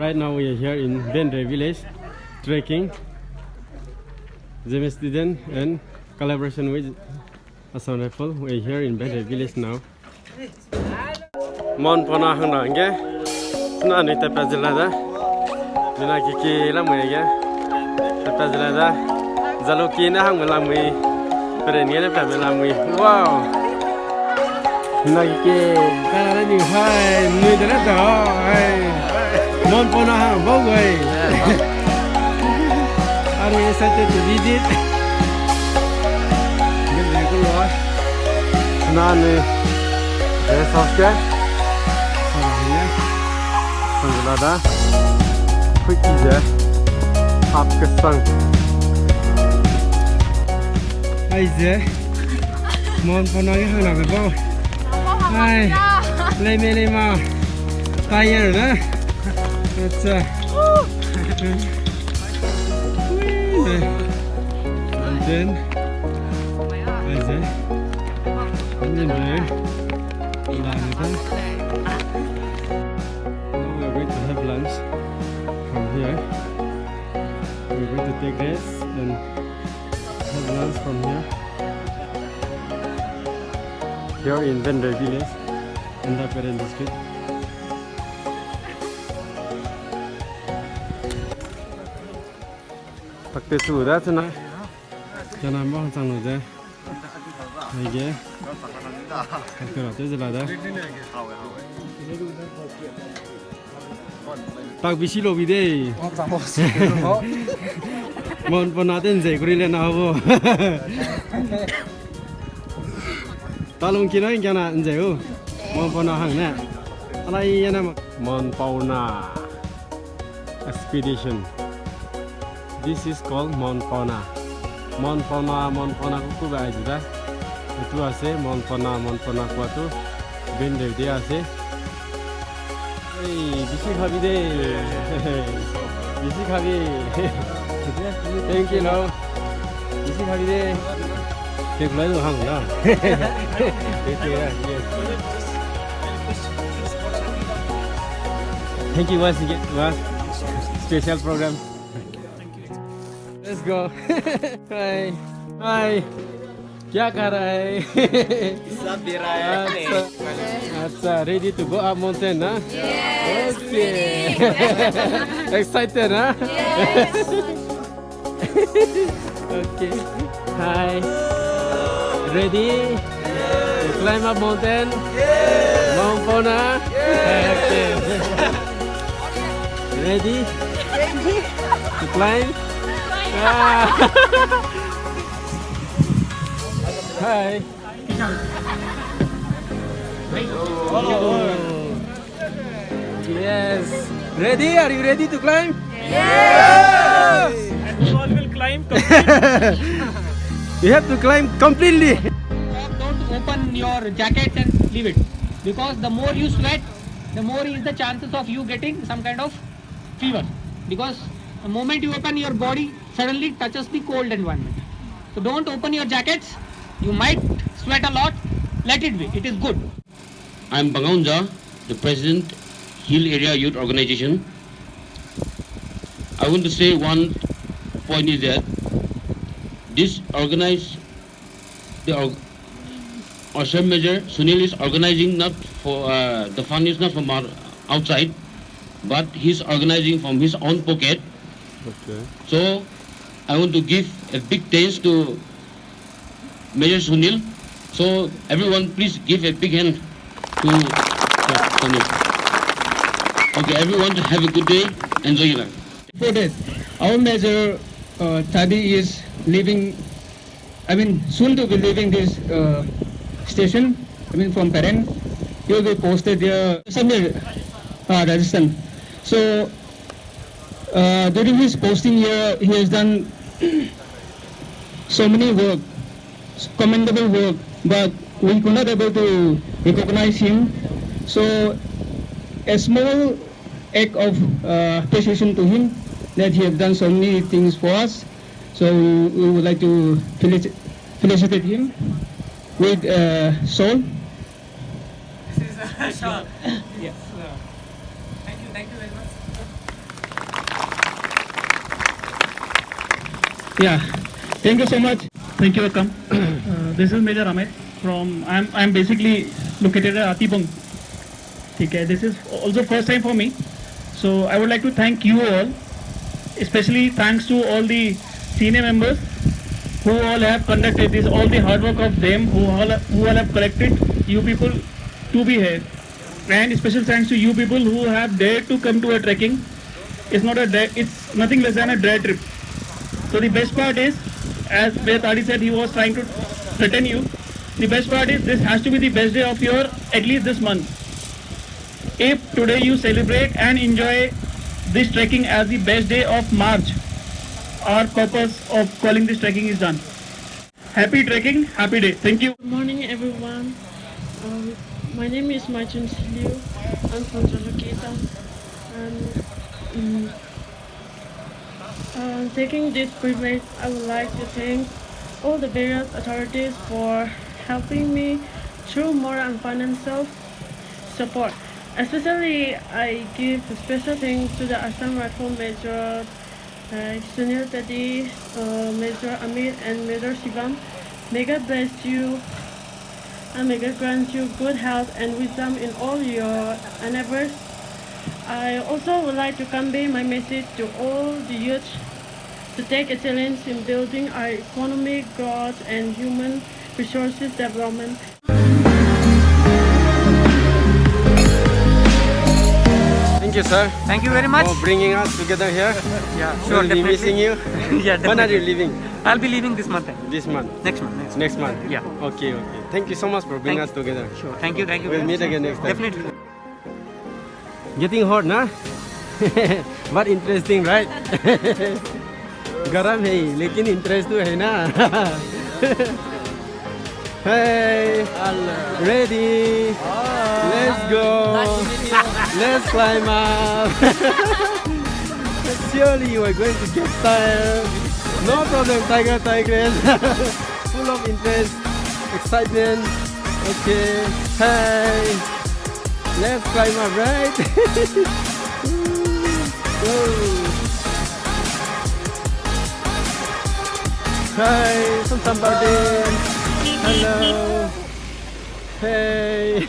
Right now we are here in Bendre village, trekking. Zeme Student and collaboration with Assam Rifle. We are here in Bendre village now. Mount Pauna hang na nge, na ni tepa jelada, nina kiki lamwe nge, tepa jelada, Jalukie na hang lamwe, Peren nge na Pame lamwe. Wow, nina kiki kana ni hai, ni dana to hai. Mount Pauna hang bau gay. Are we excited to visit? Very good. Nani, yes, okay. Sanglada, quick easy. आपके संग ऐसे Mount Pauna के हंगना में बाव आई ले मेरे माँ tyre ना अच्छा and then ऐसे and then now we are going to have lunch from here. We're going to take rest and have lunch from here. Here in Bendre village in the Peren district. Takte sudah cina. Jangan mau sang nuja. Lagi. Takte rata jelada. Tak bisi lobi deh. Mount Pauna ten zai kuri le na ho. Talung kina yang kana zai ho. Mount Pauna hang na. Alai ya nama. Mount Pauna expedition. This is called Mount Pauna. Mount Pauna kuku bai juga. Itu ase Mount Pauna kuat tu. Bendre dia ase. Hey, bisi khabi deh. Bisi khabi. Thank you now. Bisi khabi deh. Take lai lo hang na. Thank you once again. Special program. Let's go. Hi. Hi. क्या कर रहा है? सब दे रहा है। अच्छा, ready to go up mountain, ना? Yes. Okay. Excited, ना? Yes. Okay. Hi. Ready? To climb up mountain? Mount Pauna? Okay. Ready? To climb? Hi. Yes. Ready? Are you ready to climb? Yes. Everyone will climb. You have to climb completely. Don't open your jackets and leave it, because the more you sweat, the more is the chances of you getting some kind of fever, because the moment you open your body suddenly touches the cold environment. So don't open your jackets. You might sweat a lot. Let it be. It is good. I'm Bangaunja, the President, Hill Area Youth Organization. I want to say one point is that this organized, the Assam Major Sunil is organizing not for, the fund is not from outside, but he's organizing from his own pocket. Okay. So I want to give a big thanks to Major Sunil. So everyone please give a big hand to Sunil. Okay, everyone have a good day. Enjoy your life. For this, our Major Tadi is leaving, soon to be leaving this station, from Peren. He will be posted there, somewhere, Rajasthan. So, during his posting here, he has done so many work, commendable work, but we could not able to recognize him. So, a small act of appreciation to him, that he has done so many things for us. So we would like to felicitate him with soul. This is Sean. Yes. Thank you very much. Yeah. Thank you so much. Thank you, Akam. This is Major Tadi from. I'm basically located at Atipong. Okay, this is also first time for me. So I would like to thank you all, especially thanks to all the senior members who all have conducted this, all the hard work of them who all have collected you people to be here. And special thanks to you people who have dared to come to a trekking. It's nothing less than a dare trip. So the best part is, as Major Tadi said, he was trying to threaten you. The best part is this has to be the best day of your, at least this month. If today you celebrate and enjoy this trekking as the best day of March, our purpose of calling this trekking is done. Happy trekking, happy day. Thank you. Good morning, everyone. My name is Major Tadi. I'm from Jalukie and taking this privilege, I would like to thank all the various authorities for helping me through moral and financial support. Especially, I give special thanks to the Assam Rifle Major Tadi, Major Amit, and Major Shivam. May God bless you and may God grant you good health and wisdom in all your endeavors. I also would like to convey my message to all the youth to take excellence in building our economic growth and human resources development. Thank you, sir, Thank you very much. for bringing us together here. Yeah, We'll be missing you. Yeah, When are you definitely. leaving? I'll be leaving this month. This month. Next month. Next month. Yeah. Okay. Thank you so much for bringing us Thank together. Sure. Thank you. We'll meet again next time. Definitely. Getting hot, nah? But interesting, right? गरम है लेकिन interest तो है ना. Hey, ready? Let's go. Let's climb up. Surely you are going to get tired. No problem, tigress. Full of interest, excitement. Okay. Hey, let's climb up, right? Hi, somebody. Hello. Hey.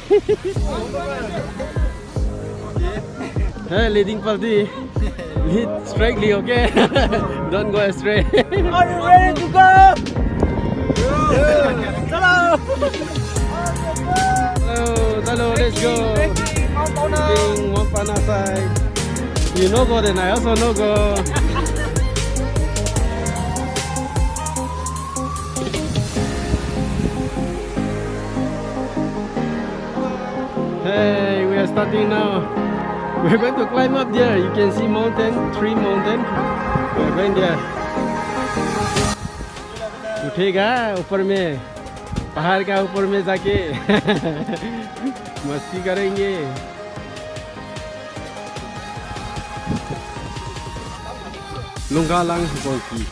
Hey, leading party. Lead straightly, okay? Don't go astray. Are you ready to go? Hello, let's go. Mount Pauna. King Mount Pauna side. You no go, then I also no go. Hey, we are starting now. We're going to climb up there. You can see mountain, three mountain. We're going there. उठेगा ऊपर में, पहाड़ का ऊपर में जाके मस्ती करेंगे. Lungalang Golki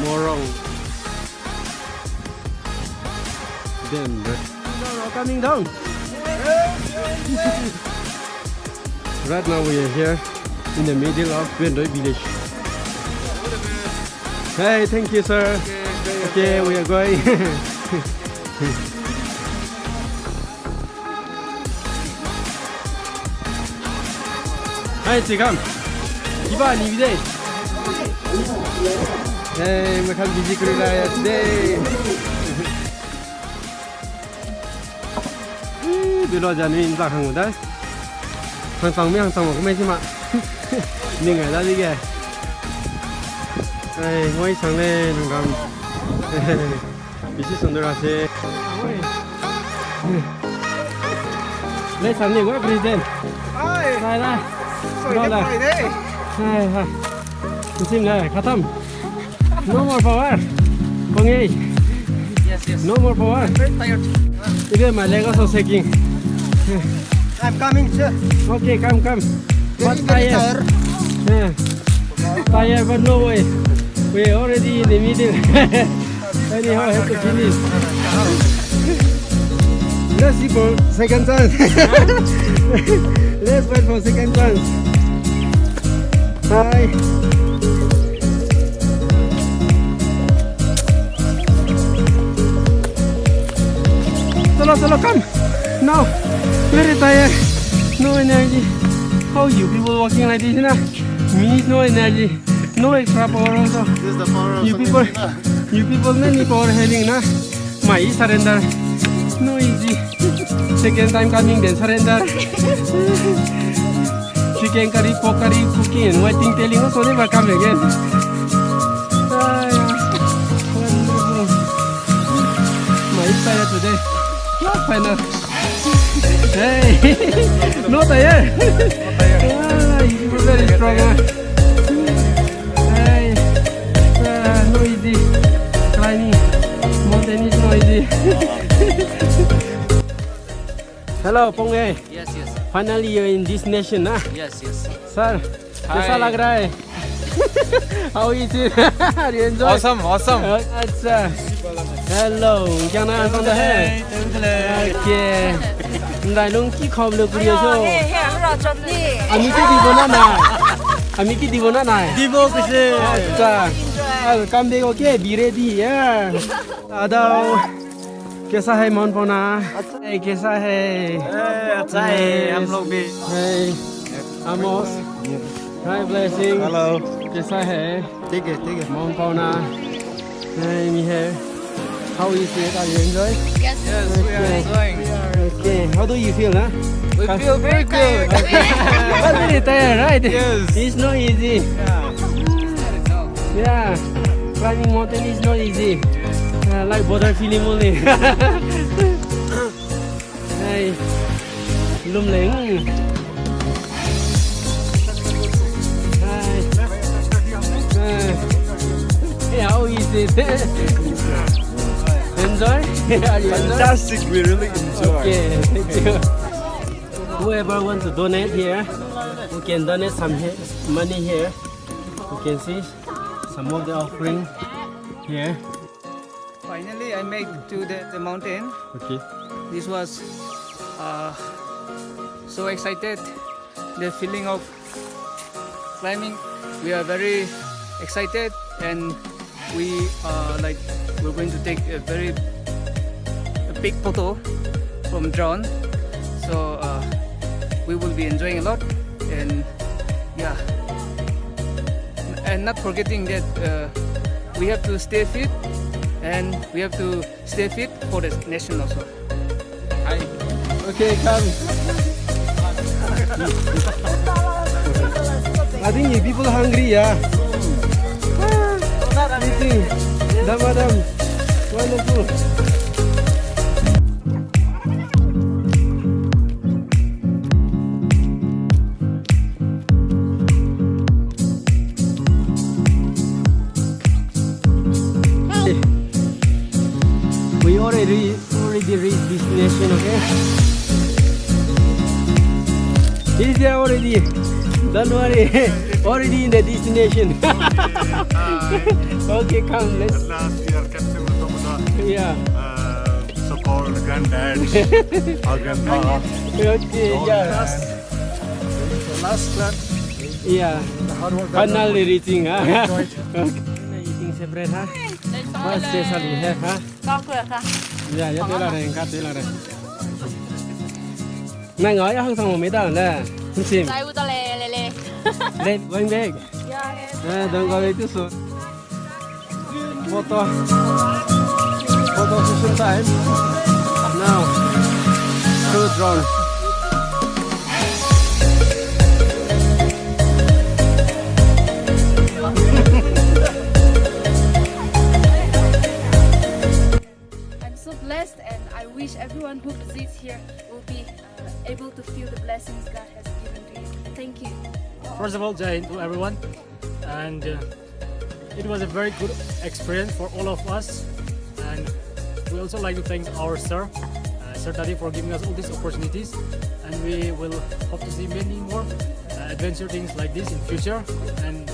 Morong Then coming down. Right now we are here in the middle of Vendoi village. Hey, thank you, sir. Okay, we are going. Hi, Akam. Iba, ni bide. Hey, makan biji kerja today. Bilo janin tak hang udah. Hang sang mi hang sang mo kumai sih mak. Ni ngai dah juga. Hey, moi sang le Akam. Biji sundur asyik. Le sang ni gua presiden. Hai lah. Đó là xin này khatam. No more power. Con nghe. Yes. No more power. Very tired. Even my leg also shaking. I'm coming, sir. Okay, come. But tired. Tired, but no way. We're already in the middle. Anyhow, I have to finish. Let's see for second chance. Let's wait for second chance. Hi. Solo, come. Now, very tired. No energy. How you people walking like this, na? Me, no energy. No extra power also. This is the power of You people, many power having, na? My surrender. No easy. Second time coming, then surrender. Chicken curry, pork curry, cooking, and waiting, telling us, so never come again. Wonderful. My tired today. Not final. Hey, not tired. You were very strong. Hey, no easy. Climbing mountain is no easy. Hello, Pame. Yes. Finally, you're in this nation, huh? Yes. Sir, कैसा लग रहा है? How is it? Are you enjoy? Awesome. अच्छा. Hello, क्या नाम है? Okay. Ndailong ki khom lo kuriyo so. Amiki dibo na nai. Divo kasi. अच्छा. Come back okay, be ready. Yeah. Adao. कैसा है माउंट पौना? कैसा है? अच्छा है हम लोग भी. Hey, Amos. Hi, Blessing. Hello. कैसा है? ठीक है. Mount Pauna. Hey, me here. How is it? Are you enjoying? Yes, we are enjoying. Okay. How do you feel, huh? We feel very good. But very tired, right? Yes. It's not easy. Yeah. Climbing mountain is not easy. Like border film only. Hey. Lum leng. Hi. Hey, how is it? Enjoy? Are you enjoy? Fantastic. We really enjoy. Okay, thank you. Whoever wants to donate here, you can donate some money here. You can see some of the offering here. Finally, I made to the mountain. Okay. This was so excited. The feeling of climbing, we are very excited, and we're going to take a big photo from drone. So we will be enjoying a lot, and yeah, and not forgetting that we have to stay fit. And we have to stay fit for the nation also. Okay, come. I think you people hungry, yeah. Eating. Madam. Wonderful. We already reached destination, okay? He's there already. Don't worry. Already in the destination. Okay, come, let's. Last year, Captain Yeah. support granddads, our grandpa. Okay, yeah. Last class. Yeah. Finally reaching, huh? Okay. Eating separate, huh? First, say something here, huh? Dạ, dạ, tới là này, cắt tới là này. Này ngói không xong một mấy tờ nè, không xìm. Lên, quanh bếc. Đừng có lấy tiếp xuống. Photo session time. Now, through drone. Blessed, and I wish everyone who visits here will be able to feel the blessings God has given to you. Thank you. First of all, Jai Hind to everyone, and it was a very good experience for all of us, and we also like to thank our Sir Tadi, for giving us all these opportunities, and we will hope to see many more adventure things like this in future. And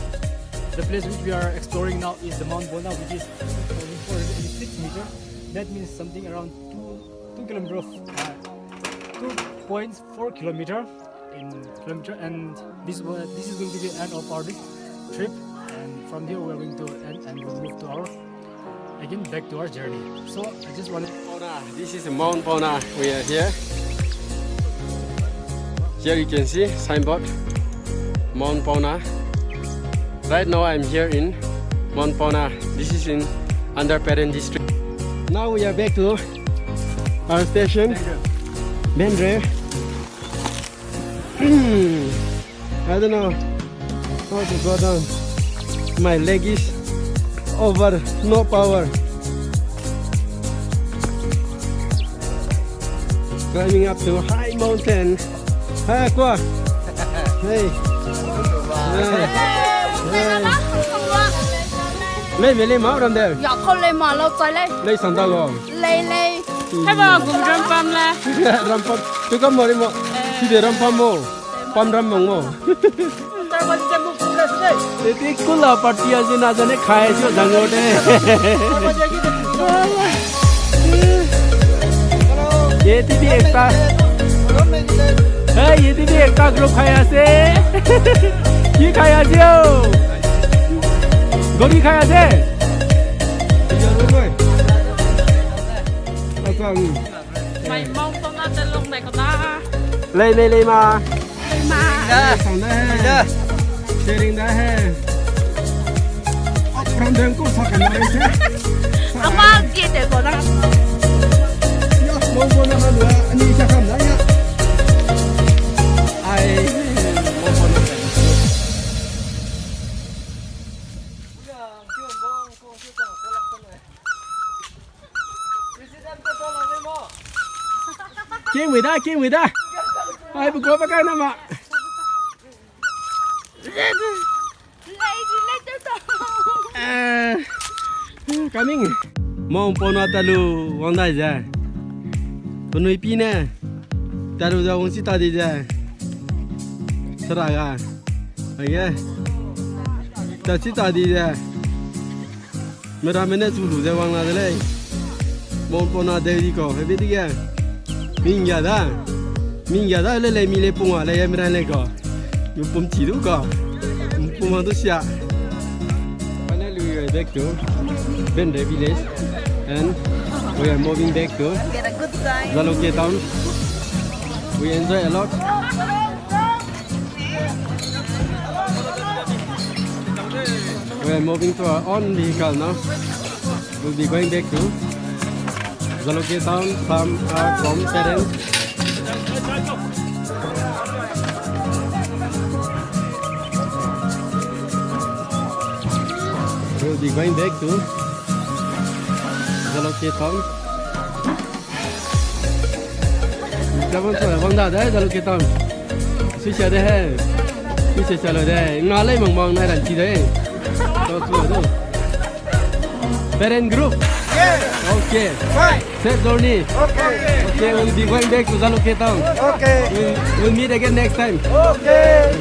the place which we are exploring now is the Mount Pauna, which is 406 meters. That means something around 2 kilometers, 2.4 kilometers in kilometer, and this is going to be the end of our trip. And from here we are going to end and we'll move to our back to our journey. So I just wanted. This is Mount Pauna. We are here. Here you can see signboard Mount Pauna. Right now I'm here in Mount Pauna. This is in under Peren district. Now we are back to our station, Bendre. I don't know how to go down. My leg is over, no power. Climbing up to high mountain. Hey, qua. Hey. Lên về lên máu đầm đều. Dạ không lên mà lâu chạy lên. Lên sẵn tao rồi. Lên. Thế mà cùng râm pam là. Râm pam. Tôi có mò đi mò. Thì để râm pam mò. Pam râm mong mò. Thế thì cứ là party à chứ nào cho nên khai chứ thằng ngồi đây. Ye thì đi ekta. Hey, ye thì đi ekta group khai ase. Ki khai ase. Gori khai ase. Giờ rồi. Akam. Mày mong không ra tên lông này của ta. Lên mà. Lên mà. Sang đây. Sharing that hair. From them go fucking nice. Ama kia để có năng. Mong muốn nó nữa, anh đi chắc không đấy nhá. Ai mong muốn nó. Kiên người ta. Ai bực có cái nào mà. Coming. Mount Pauna talu wang dai ja. Penui pi ne. Talu ja wang si tadi ja. Seraga. Oke. Ta si tadi ja. Mera mene sulu ja wang la de. Mount Pauna de di ko. He di ga. Minga da le mi le punga le mera le ko. Yu pum chi du ko. Pum do sia. Finally we are back to Bendre village and we are moving back to Jalukie town. We enjoy a lot. We are moving to our own vehicle now. We'll be going back to Jalukie town from Peren. We'll be going back to Jalukie town. Các bạn thấy vâng đã đấy Jalukie town. Suy xe đây hè. Suy xe lời đây. Ngã lấy mong này là chi đấy. Đó chưa đâu. Peren group. Okay. Safe journey. Okay, we'll be going back to Jalukie town. Okay. We'll meet again next time. Okay.